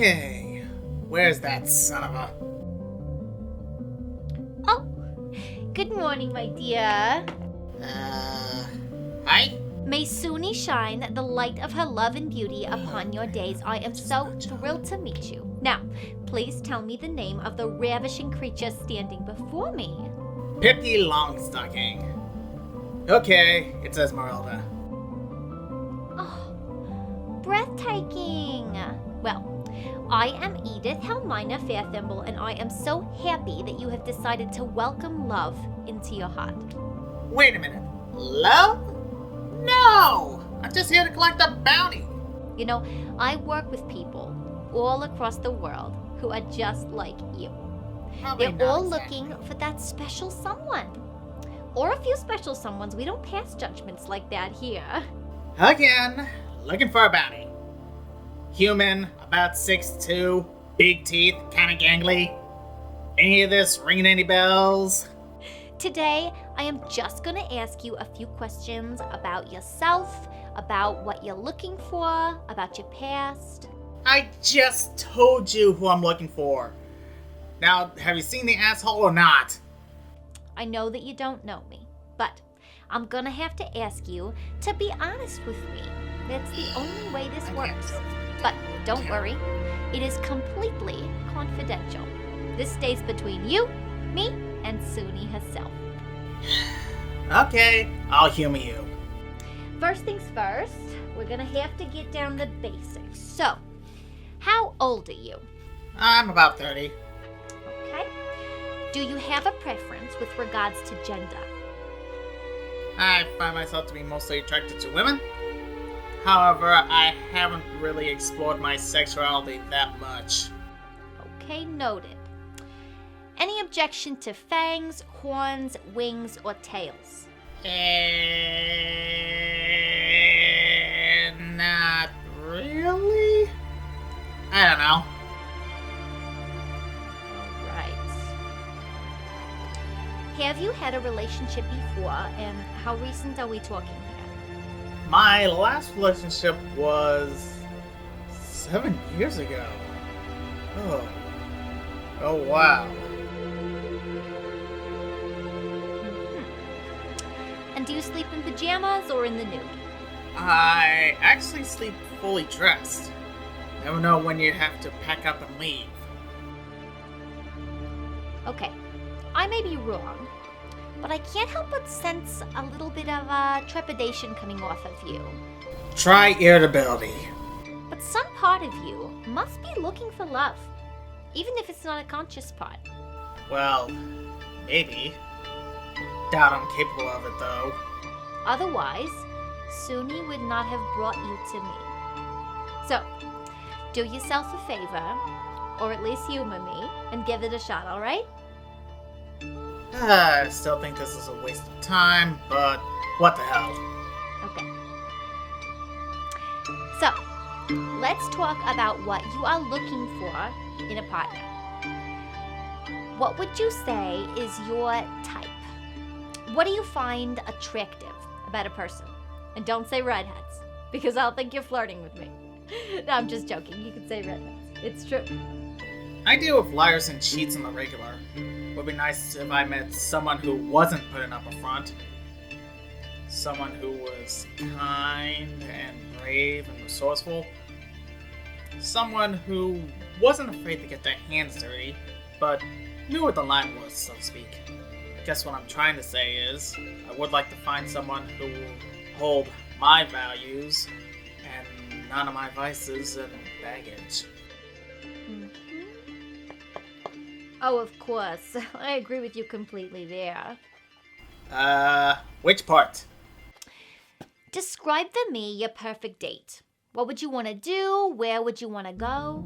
Okay. Where's that son of a... Oh, good morning, my dear. Hi? May Suni shine the light of her love and beauty upon your days. I am so thrilled to meet you. Now, please tell me the name of the ravishing creature standing before me. Pippi Longstocking. Okay, it's Esmerelda. Oh, breathtaking. Well, I am Edith Helmina Fairthimble, and I am so happy that you have decided to welcome love into your heart. Wait a minute. Love? No! I'm just here to collect a bounty. You know, I work with people all across the world who are just like you. Probably They're all not exactly. looking for that special someone. Or a few special someones. We don't pass judgments like that here. Again, looking for a bounty. Human, about 6'2", big teeth, kinda gangly. Any of this ringing any bells? Today, I am just going to ask you a few questions about yourself, about what you're looking for, about your past. I just told you who I'm looking for. Now, have you seen the asshole or not? I know that you don't know me, but I'm going to have to ask you to be honest with me. That's the only way this works. But don't worry, it is completely confidential. This stays between you, me, and Suni herself. Okay, I'll humor you. First things first, we're gonna have to get down the basics. So, how old are you? I'm about 30. Okay. Do you have a preference with regards to gender? I find myself to be mostly attracted to women. However, I haven't really explored my sexuality that much. Okay, noted. Any objection to fangs, horns, wings, or tails? Not really? I don't know. Alright. Have you had a relationship before, and how recent are we talking here? My last relationship was 7 years ago. Oh wow. And do you sleep in pajamas or in the nude? I actually sleep fully dressed. Never know when you have to pack up and leave. Okay, I may be wrong, but I can't help but sense a little bit of trepidation coming off of you. Try irritability. But some part of you must be looking for love, even if it's not a conscious part. Well, maybe. Doubt I'm capable of it though. Otherwise, Suni would not have brought you to me. So, do yourself a favor, or at least humor me, and give it a shot, alright? I still think this is a waste of time, but what the hell? Okay. So, let's talk about what you are looking for in a partner. What would you say is your type? What do you find attractive about a person? And don't say redheads, because I'll think you're flirting with me. No, I'm just joking. You can say redheads. It's true. I deal with liars and cheats on the regular. Would be nice if I met someone who wasn't putting up a front. Someone who was kind and brave and resourceful. Someone who wasn't afraid to get their hands dirty, but knew what the line was, so to speak. I guess what I'm trying to say is, I would like to find someone who will hold my values and none of my vices and baggage. Oh, of course. I agree with you completely there. Which part? Describe for me your perfect date. What would you want to do? Where would you want to go?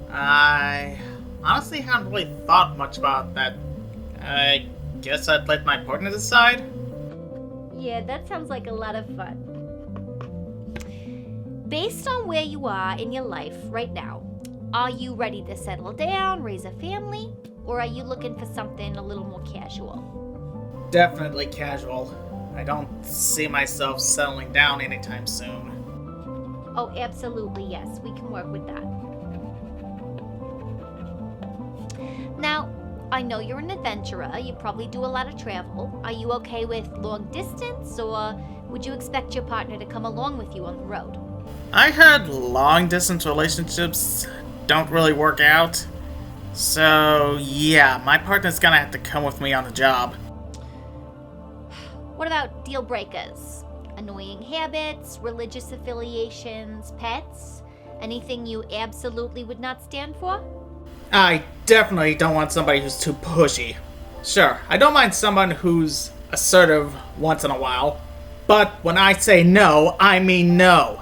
I honestly haven't really thought much about that. I guess I'd let my partner decide. Yeah, that sounds like a lot of fun. Based on where you are in your life right now, are you ready to settle down, raise a family, or are you looking for something a little more casual? Definitely casual. I don't see myself settling down anytime soon. Oh, absolutely, yes. We can work with that. Now, I know you're an adventurer. You probably do a lot of travel. Are you okay with long distance, or would you expect your partner to come along with you on the road? I heard long-distance relationships don't really work out. So, yeah, my partner's gonna have to come with me on the job. What about deal breakers? Annoying habits, religious affiliations, pets? Anything you absolutely would not stand for? I definitely don't want somebody who's too pushy. Sure, I don't mind someone who's assertive once in a while, but when I say no, I mean no.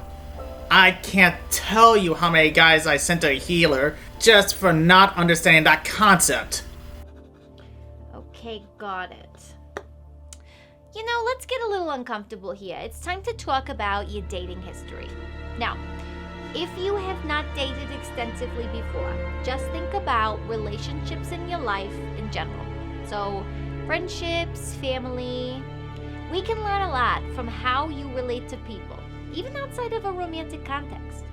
I can't tell you how many guys I sent to a healer just for not understanding that concept. Okay, got it. You know, let's get a little uncomfortable here. It's time to talk about your dating history. Now, if you have not dated extensively before, just think about relationships in your life in general. So, friendships, family. We can learn a lot from how you relate to people, even outside of a romantic context.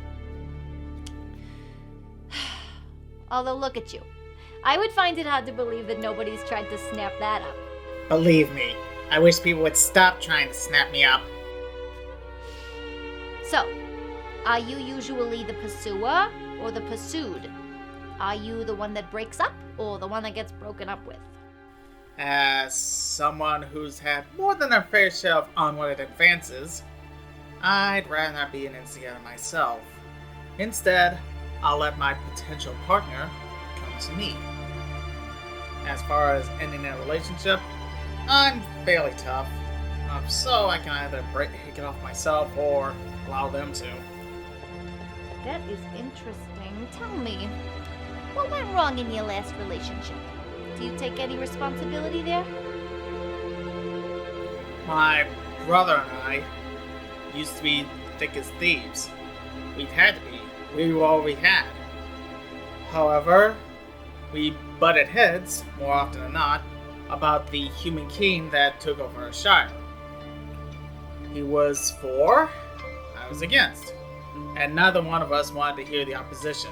Although, look at you. I would find it hard to believe that nobody's tried to snap that up. Believe me, I wish people would stop trying to snap me up. So, are you usually the pursuer or the pursued? Are you the one that breaks up or the one that gets broken up with? As someone who's had more than their fair share of onward advances, I'd rather not be an instigator myself. Instead, I'll let my potential partner come to me. As far as ending a relationship, I'm fairly tough, so I can either break it off myself or allow them to. That is interesting. Tell me, what went wrong in your last relationship? Do you take any responsibility there? My brother and I used to be thick as thieves. We had to be. We were all we had. However, we butted heads, more often than not, about the human king that took over our shire. He was for, I was against, and neither one of us wanted to hear the opposition.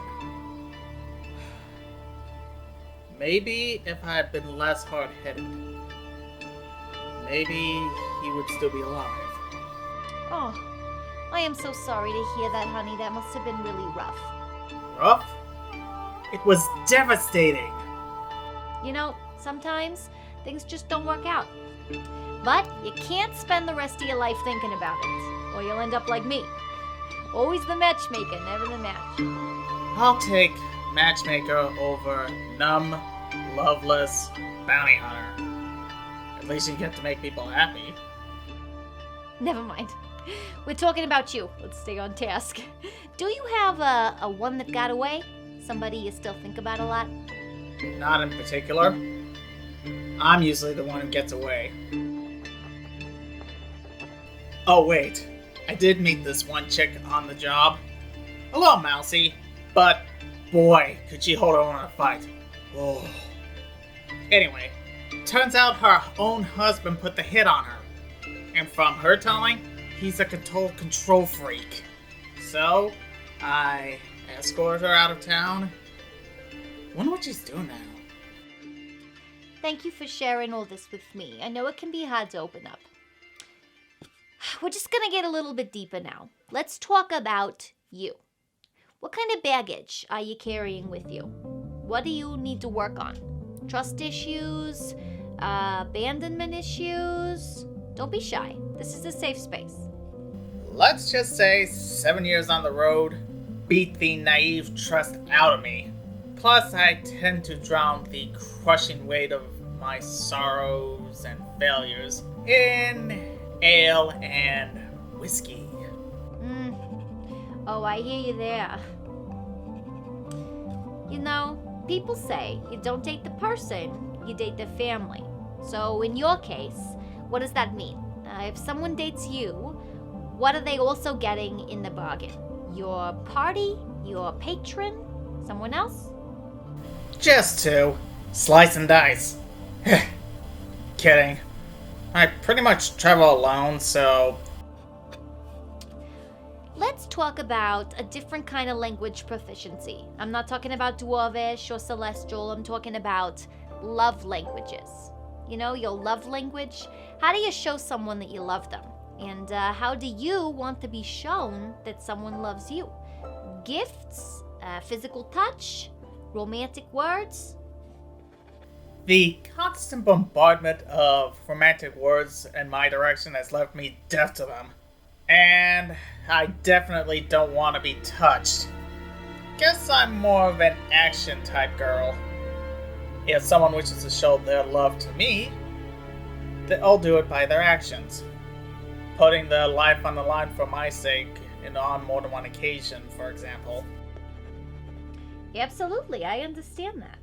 Maybe if I had been less hard-headed, maybe he would still be alive. Oh, I am so sorry to hear that, honey. That must have been really rough. Rough? It was devastating. You know, sometimes things just don't work out. But you can't spend the rest of your life thinking about it, or you'll end up like me. Always the matchmaker, never the match. I'll take Matchmaker over numb, loveless bounty hunter. At least you get to make people happy. Never mind. We're talking about you. Let's stay on task. Do you have a one that got away? Somebody you still think about a lot? Not in particular. I'm usually the one who gets away. Oh wait, I did meet this one chick on the job. A little mousy, but boy, could she hold on in a fight. Oh. Anyway, turns out her own husband put the hit on her. And from her telling, he's a control freak. So, I escorted her out of town. Wonder what she's doing now. Thank you for sharing all this with me. I know it can be hard to open up. We're just gonna get a little bit deeper now. Let's talk about you. What kind of baggage are you carrying with you? What do you need to work on? Trust issues? Abandonment issues? Don't be shy. This is a safe space. Let's just say 7 years on the road beat the naive trust out of me. Plus, I tend to drown the crushing weight of my sorrows and failures in ale and whiskey. Oh, I hear you there. You know, people say you don't date the person, you date the family. So in your case, what does that mean? If someone dates you, what are they also getting in the bargain? Your party? Your patron? Someone else? Just two. Slice and dice. Kidding. I pretty much travel alone, so... Let's talk about a different kind of language proficiency. I'm not talking about Dwarvish or Celestial. I'm talking about love languages. You know, your love language. How do you show someone that you love them? And how do you want to be shown that someone loves you? Gifts, physical touch, romantic words. The constant bombardment of romantic words in my direction has left me deaf to them. And I definitely don't want to be touched. Guess I'm more of an action type girl. If someone wishes to show their love to me, they'll do it by their actions. Putting their life on the line for my sake and on more than one occasion, for example. Absolutely, I understand that.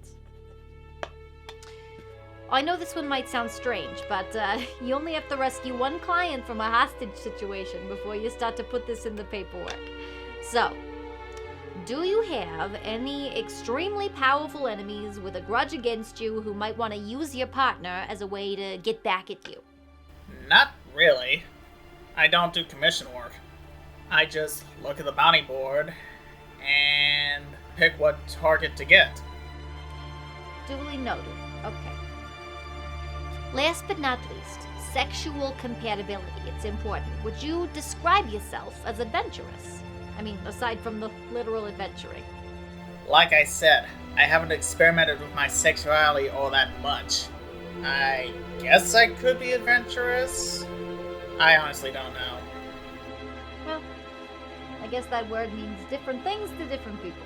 I know this one might sound strange, but you only have to rescue one client from a hostage situation before you start to put this in the paperwork. So, do you have any extremely powerful enemies with a grudge against you who might want to use your partner as a way to get back at you? Not really. I don't do commission work. I just look at the bounty board and pick what target to get. Duly noted. Okay. Last but not least, sexual compatibility. It's important. Would you describe yourself as adventurous? I mean, aside from the literal adventuring. Like I said, I haven't experimented with my sexuality all that much. I guess I could be adventurous? I honestly don't know. Well, I guess that word means different things to different people.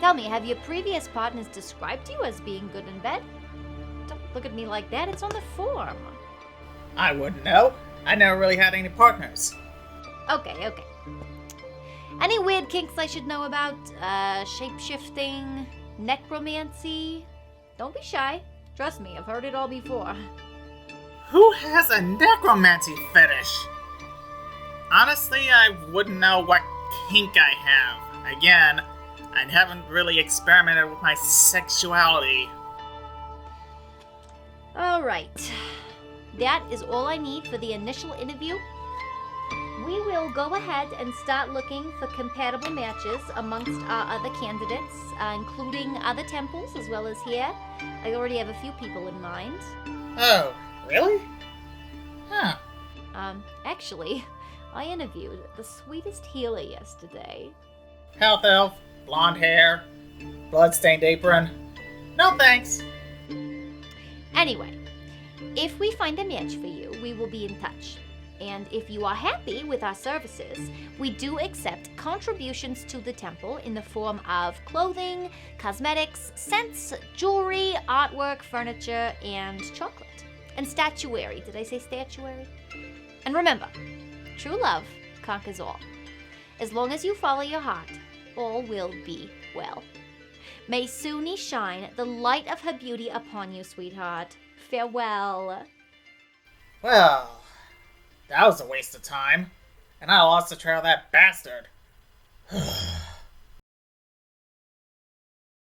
Tell me, have your previous partners described you as being good in bed? Don't look at me like that, it's on the form. I wouldn't know. I never really had any partners. Okay. Any weird kinks I should know about? Shape-shifting? Necromancy? Don't be shy. Trust me, I've heard it all before. Who has a necromancy fetish? Honestly, I wouldn't know what kink I have. Again, I haven't really experimented with my sexuality. Alright. That is all I need for the initial interview. We will go ahead and start looking for compatible matches amongst our other candidates, including other temples as well as here. I already have a few people in mind. Oh, really? Huh. Actually, I interviewed the sweetest healer yesterday. Health elf, blonde hair, blood-stained apron. No thanks. Anyway, if we find a match for you, we will be in touch. And if you are happy with our services, we do accept contributions to the temple in the form of clothing, cosmetics, scents, jewelry, artwork, furniture, and chocolate. And statuary. Did I say statuary? And remember, true love conquers all. As long as you follow your heart, all will be well. May Suni shine the light of her beauty upon you, sweetheart. Farewell. Well, that was a waste of time. And I lost the trail of that bastard.